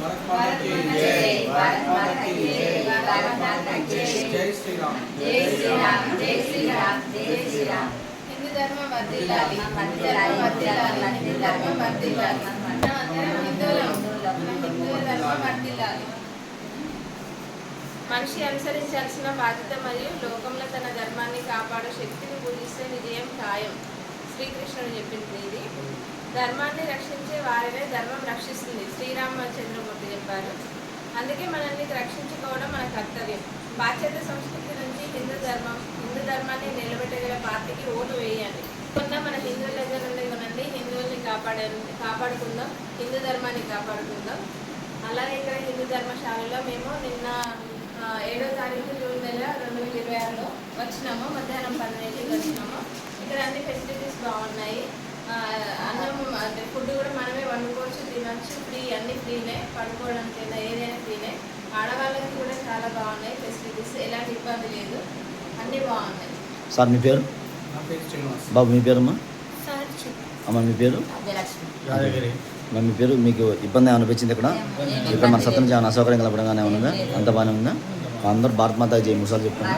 भारत माता की जय, भारत माता की जय, भारत माता की जय, जय श्री राम, जय श्री राम, जय श्री राम, जय श्री राम। हिंदू धर्म वर्धिल्लाలి, हिंदू धर्म वर्धिल्लाలి, हिंदू धर्म वर्धिल्लाలి, మనమందరం హిందువులం, మన హిందూ ధర్మం వర్ధిల్లాలి. మనిషి అనుసరించాల్సిన బాధ్యత మరియు లోకంలో తన ధర్మాన్ని కాపాడే శక్తిని పూజిస్తే విజయం ఖాయం. శ్రీకృష్ణుడు చెప్పింది ఇది. ధర్మాన్ని రక్షించే వారినే ధర్మం రక్షిస్తుంది. శ్రీరామచంద్రమూర్తి చెప్పారు. అందుకే మనల్ని రక్షించుకోవడం మన కర్తవ్యం. పాశ్చాత్య సంస్కృతి నుంచి హిందూ ధర్మాన్ని నిలబెట్టగల పార్టీకి ఓటు వేయాలి. కొంత మన హిందువుల దగ్గర నుండి కొనండి, హిందువుల్ని కాపాడుకుందాం, హిందూ ధర్మాన్ని కాపాడుకుందాం. అలాగే ఇక్కడ హిందూ ధర్మశాలలో మేము నిన్న 7వ తారీఖు జూన్ నెల 2026లో వచ్చినాము. మధ్యాహ్నం 12కి వచ్చినాము. ఇక్కడ అన్ని ఫెసిలిటీస్ బాగున్నాయి. అన్నం అంటే ఫుడ్ కూడా మనమే వండుకోవచ్చు, తినచ్చు, ఫ్రీ, అన్ని ఫ్రీనే. పడుకోవడానికి ఏదైనా ఫ్రీనే. ఆడవాళ్ళకి కూడా చాలా బాగున్నాయి ఫెసిలిటీస్, ఎలాంటి ఇబ్బంది లేదు, అన్నీ బాగున్నాయి. సార్ మీ పేరు? బాబు మీ పేరమ్మా? అమ్మ మీ పేరు? మరి మీ పేరు? మీకు ఇబ్బంది ఏమైనా అనిపించింది ఇక్కడ? ఇక్కడ మన సత్యం ఏమైనా అసౌకర్యం కలపడం కానీ ఏమైనా ఉందా? అంత బాగానే ఉందా? అందరూ భారత్ మాతా జై ముసాలు చెప్పండి.